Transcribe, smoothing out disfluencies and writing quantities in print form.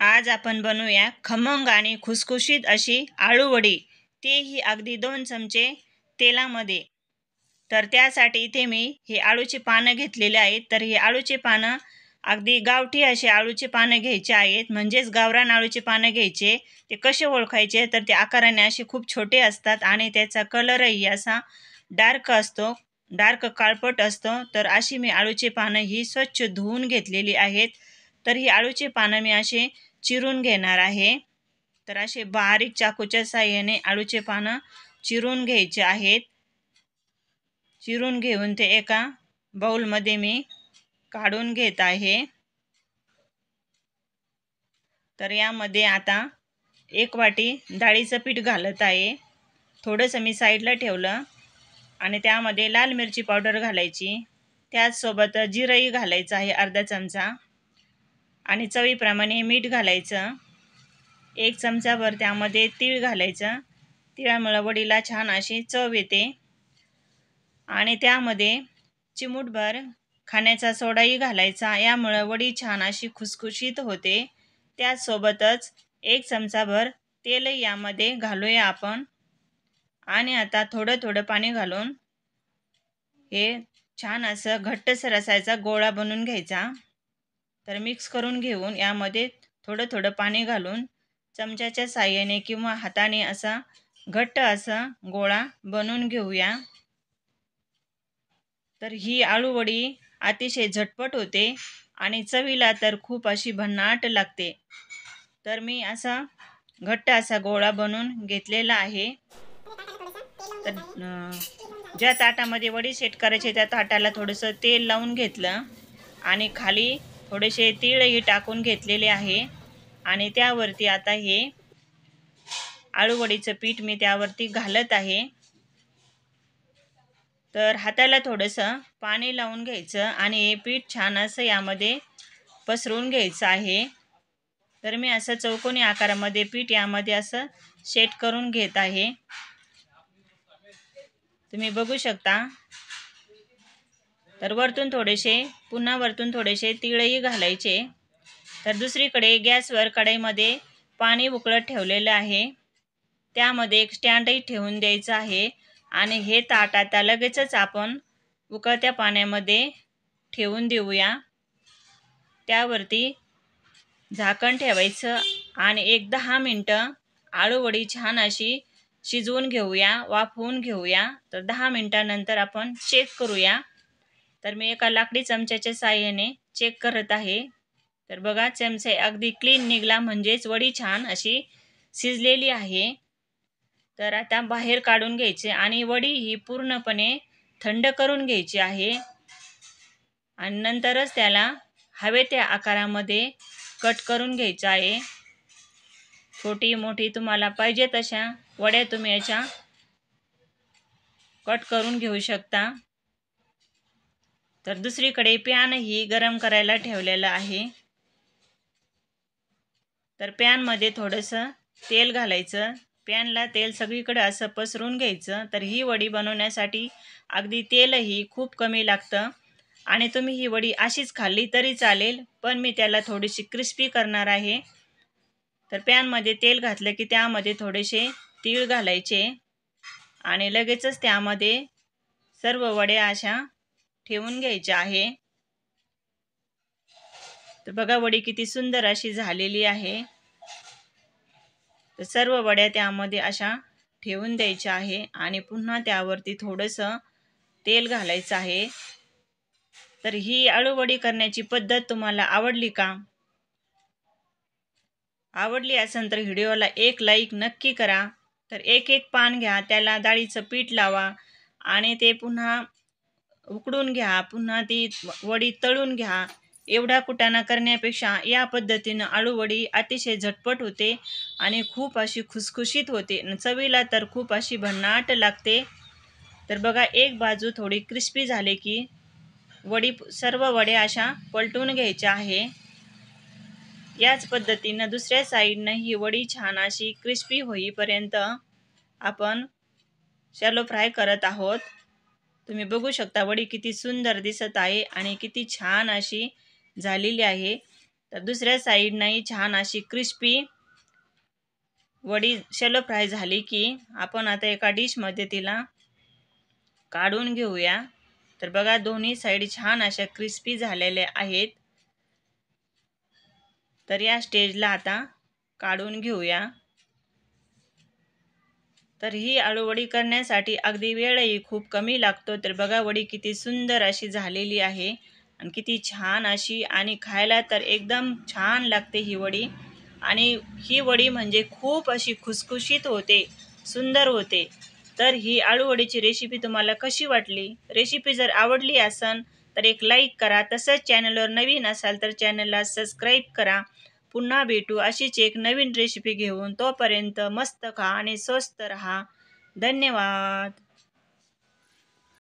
आज आपण बनवूया खमंग आणि खुसखुशीत अशी आळू वडी, तेही अगदी 2 चमचे तेलामध्ये। तर त्यासाठी इथे मी हे आळूची पानं घेतलेले आहेत। तर हे आळूची पानं अगदी गावठी असे आळूची पानं घ्यायचे आहेत, म्हणजेच गावरान आळूची पानं घ्यायचे। ते कसे ओळखायचे तर ते आकाराने असे खूप छोटे असतात आणि त्याचा कलरही असा डार्क असतो, डार्क काळपट असतो। तर अशी मी आळूची पानं ही स्वच्छ धुवून घेतलेली आहेत। तर ही आळूची पानं मी असे चिरून घेणार आहे। तर असे बारीक चाकूच्या साहाय्याने आळूचे पानं चिरून घ्यायचे आहेत। चिरून घेऊन ते एका बाउलमध्ये मी काढून घेत आहे। तर यामध्ये आता 1 वाटी डाळीचं पीठ घालत आहे। थोडंसं मी साईडला ठेवलं आणि त्यामध्ये लाल मिरची पावडर घालायची, त्याचसोबत जिरंही घालायचं आहे अर्धा चमचा आणि चवीप्रमाणे मीठ घालायचं। 1 चमचाभर त्यामध्ये तीळ घालायचं, तिळामुळे वडीला छान अशी चव येते। आणि त्यामध्ये चिमूटभर खाण्याचा सोडाही घालायचा, यामुळे वडी छान अशी खुसखुशीत होते। त्याचसोबतच 1 चमचाभर तेलही यामध्ये घालूया आपण आणि आता थोडं थोडं पाणी घालून हे छान असं घट्टसर असायचा गोळा बनवून घ्यायचा। तर मिक्स करून घेऊन यामध्ये थोडं थोडं पाणी घालून चमच्याच्या साहाय्याने किंवा हाताने असा घट्ट असा गोळा बनवून घेऊया। तर ही आळू वडी अतिशय झटपट होते आणि चवीला तर खूप अशी भन्नाट लागते। तर मी असा घट्ट असा गोळा बनवून घेतलेला आहे। तर ज्या ताटामध्ये वडी सेट करायचे त्या ताटाला थोडंसं तेल लावून घेतलं आणि खाली थोडेसे तीळही टाकून घेतलेले आहे आणि त्यावरती आता हे आळू वडीचं पीठ मी त्यावरती घालत आहे। तर हाताला थोडंसं पाणी लावून घ्यायचं आणि हे पीठ छान असं यामध्ये पसरवून घ्यायचं आहे। तर मी असं चौकोनी आकारामध्ये पीठ यामध्ये असं सेट करून घेत आहे। तुम्ही बघू शकता। तर पुन्हा वरतून थोडेसे तीळही घालायचे। तर दुसरीकडे गॅसवर कढईमध्ये पाणी उकळत ठेवलेलं आहे, त्यामध्ये एक स्टँडही ठेवून द्यायचं आहे आणि हे ताट आता लगेचच आपण उकळत्या पाण्यामध्ये ठेवून देऊया। त्यावरती झाकण ठेवायचं आणि 1-10 मिनटं आळू वडी छान अशी शिजवून घेऊया, वाफवून घेऊया। तर 10 मिनटानंतर आपण चेक करूया। तर मी एका लाकडी चमच्याच्या साहाय्याने चेक करत आहे। तर बघा चमचा अगदी क्लीन निघाला, म्हणजेच वडी छान अशी शिजलेली आहे। तर आता बाहेर काढून घ्यायचे आणि वडी ही पूर्णपणे थंड करून घ्यायची आहे आणि नंतरच त्याला हवे त्या आकारामध्ये कट करून घ्यायचं आहे। छोटी मोठी तुम्हाला पाहिजे तशा वड्या तुम्ही याच्या कट करून घेऊ शकता। तर दुसरीकडे पॅनही गरम करायला ठेवलेला आहे। तर पॅनमध्ये थोडंसं तेल घालायचं, पॅनला तेल सगळीकडे असं पसरून घ्यायचं। तर ही वडी बनवण्यासाठी अगदी तेलही खूप कमी लागतं आणि तुम्ही ही वडी अशीच खाल्ली तरी चालेल, पण मी त्याला थोडीशी क्रिस्पी करणार आहे। तर पॅनमध्ये तेल घातलं की त्यामध्ये थोडेसे तीळ घालायचे आणि लगेचच त्यामध्ये सर्व वड्या अशा ठेवून घ्यायच्या आहे। तर बघा वडी किती सुंदर अशी झालेली आहे। तर सर्व वड्या त्यामध्ये अशा ठेवून द्यायच्या आहे आणि पुन्हा त्यावरती थोडंसं तेल घालायचं आहे। तर ही आळू वडी करण्याची पद्धत तुम्हाला आवडली का? आवडली असेल तर व्हिडिओला एक लाईक नक्की करा। तर एक पान घ्या, त्याला डाळीचं पीठ लावा आणि ते पुन्हा उकडून घ्या, पुन्हा ती वडी तळून घ्या। एवढा कुटाणा करण्यापेक्षा या पद्धतीनं आळू वडी अतिशय झटपट होते आणि खूप अशी खुसखुशीत होते, चवीला तर खूप अशी भन्नाट लागते। तर बघा एक बाजू थोडी क्रिस्पी झाली की सर्व वड्या अशा पलटून घ्यायच्या आहे। याच पद्धतीनं दुसऱ्या साईडनं ही वडी छान अशी क्रिस्पी होईपर्यंत आपण शॅलो फ्राय करत आहोत। तुम्ही बघू शकता वडी किती सुंदर दिसत आहे आणि किती छान अशी झालेली आहे। तर दुसऱ्या साईडनंही छान अशी क्रिस्पी वडी शॅलो फ्राय झाली की आपण आता एका डिशमध्ये तिला काढून घेऊया। तर बघा दोन्ही साईड छान अशा क्रिस्पी झालेल्या आहेत। तर या स्टेजला आता काढून घेऊया। तर ही आळू वडी करण्यासाठी अगदी वेळही खूप कमी लागतो। तर बघा वडी किती सुंदर अशी झालेली आहे आणि किती छान अशी, आणि खायला तर एकदम छान लागते ही वडी। आणि ही वडी म्हणजे खूप अशी खुसखुशीत होते, सुंदर होते। तर ही आळू वडीची रेसिपी तुम्हाला कशी वाटली? रेसिपी जर आवडली असेल तर एक लाईक करा। तसंच चॅनलवर नवीन असाल तर चॅनलला सबस्क्राईब करा। पुन्हा भेटू अशीच एक नवीन रेसिपी घेऊन। तोपर्यंत मस्त खा आणि स्वस्त रहा। धन्यवाद।